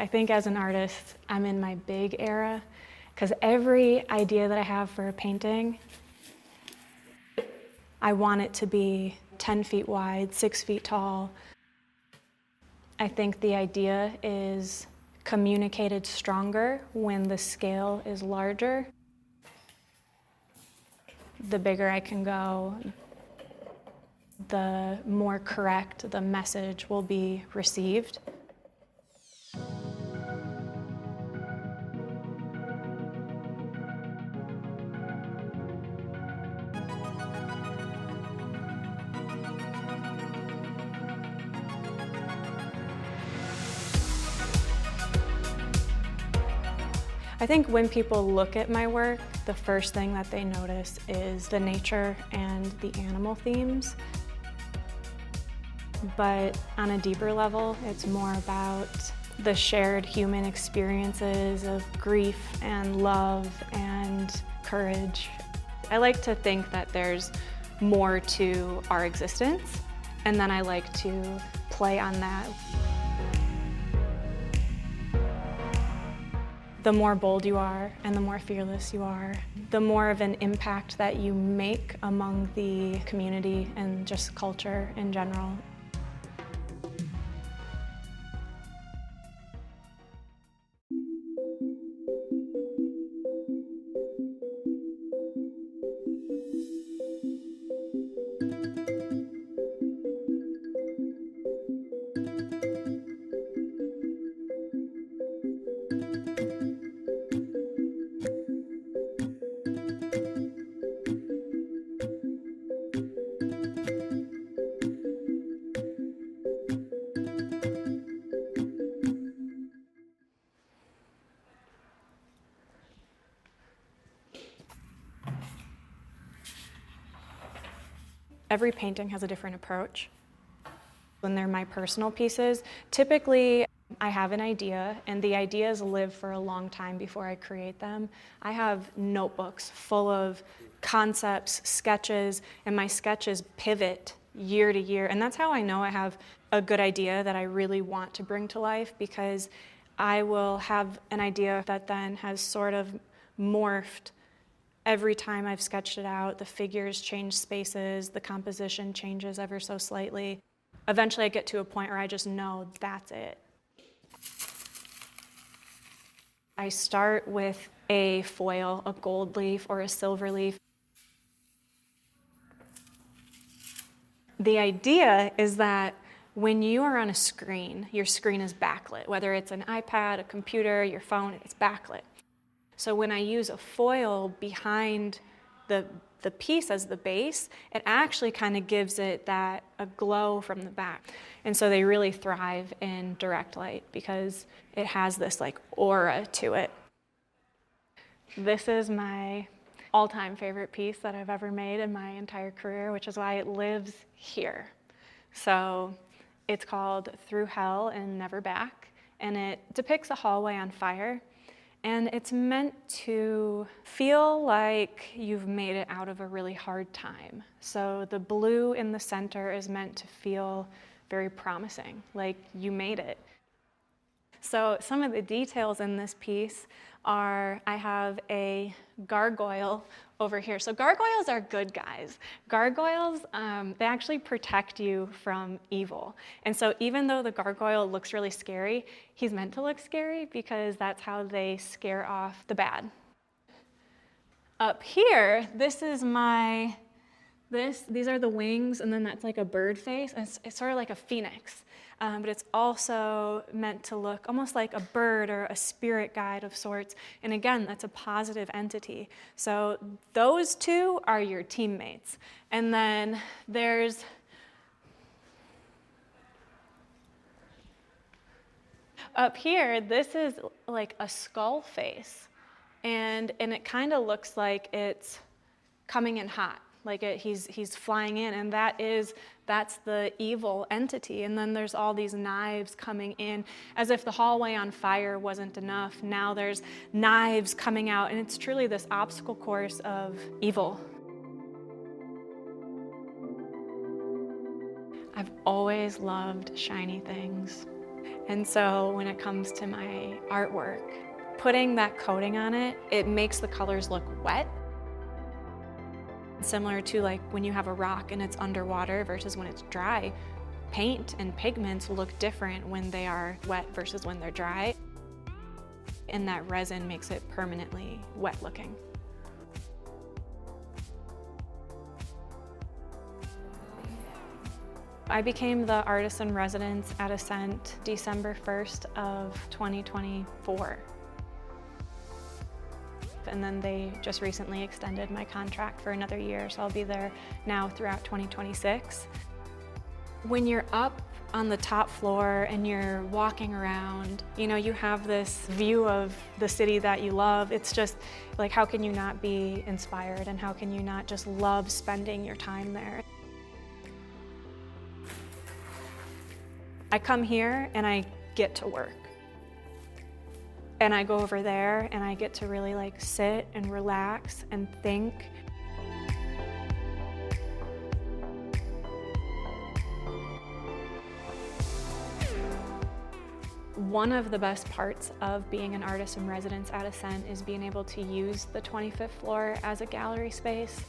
I think as an artist, I'm in my big era, because every idea that I have for a painting, I want it to be 10 feet wide, 6 feet tall. I think the idea is communicated stronger when the scale is larger. The bigger I can go, the more correct the message will be received. I think when people look at my work, the first thing that they notice is the nature and the animal themes. But on a deeper level, it's more about the shared human experiences of grief and love and courage. I like to think that there's more to our existence, and then I like to play on that. The more bold you are and the more fearless you are, the more of an impact that you make among the community and just culture in general. Every painting has a different approach. When they're my personal pieces, typically I have an idea, and the ideas live for a long time before I create them. I have notebooks full of concepts, sketches, and my sketches pivot year to year. And that's how I know I have a good idea that I really want to bring to life, because I will have an idea that then has sort of morphed. Every time I've sketched it out, the figures change spaces, the composition changes ever so slightly. Eventually I get to a point where I just know that's it. I start with a foil, a gold leaf or a silver leaf. The idea is that when you are on a screen, your screen is backlit. Whether it's an iPad, a computer, your phone, it's backlit. So when I use a foil behind the piece as the base, it actually kind of gives it a glow from the back. And so they really thrive in direct light because it has this like aura to it. This is my all-time favorite piece that I've ever made in my entire career, which is why it lives here. So it's called Through Hell and Never Back, and it depicts a hallway on fire. And it's meant to feel like you've made it out of a really hard time. So the blue in the center is meant to feel very promising, like you made it. So some of the details in this piece are, I have a gargoyle over here. So gargoyles are good guys. Gargoyles, they actually protect you from evil. And so even though the gargoyle looks really scary, he's meant to look scary because that's how they scare off the bad. Up here, this is these are the wings, and then that's like a bird face, and it's sort of like a phoenix. But it's also meant to look almost like a bird or a spirit guide of sorts. And again, that's a positive entity. So those two are your teammates. And then there's up here, this is like a skull face. And it kind of looks like it's coming in hot. Like he's flying in, and that's the evil entity. And then there's all these knives coming in, as if the hallway on fire wasn't enough. Now there's knives coming out, and it's truly this obstacle course of evil. I've always loved shiny things. And so when it comes to my artwork, putting that coating on it, it makes the colors look wet. Similar to like when you have a rock and it's underwater versus when it's dry. Paint and pigments look different when they are wet versus when they're dry. And that resin makes it permanently wet looking. I became the artist in residence at Ascent December 1st of 2024. And then they just recently extended my contract for another year, so I'll be there now throughout 2026. When you're up on the top floor and you're walking around, you know, you have this view of the city that you love. It's just like, how can you not be inspired, and how can you not just love spending your time there? I come here and I get to work. And I go over there and I get to really like sit and relax and think. One of the best parts of being an artist in residence at Ascent is being able to use the 25th floor as a gallery space.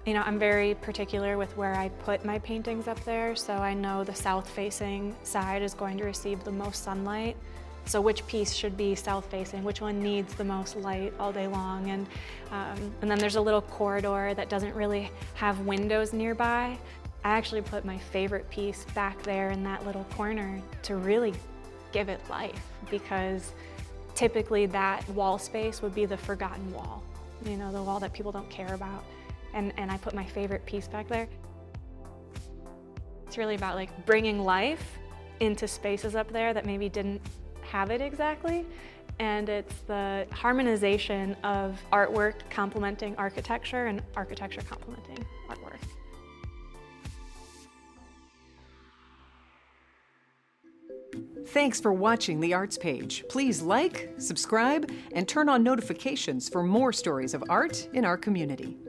You know, I'm very particular with where I put my paintings up there, so I know the south-facing side is going to receive the most sunlight. So which piece should be south-facing, which one needs the most light all day long, and then there's a little corridor that doesn't really have windows nearby. I actually put my favorite piece back there in that little corner to really give it life, because typically that wall space would be the forgotten wall, you know, the wall that people don't care about. And I put my favorite piece back there. It's really about like bringing life into spaces up there that maybe didn't have it exactly. And it's the harmonization of artwork complementing architecture and architecture complementing artwork. Thanks for watching The Arts Page. Please like, subscribe, and turn on notifications for more stories of art in our community.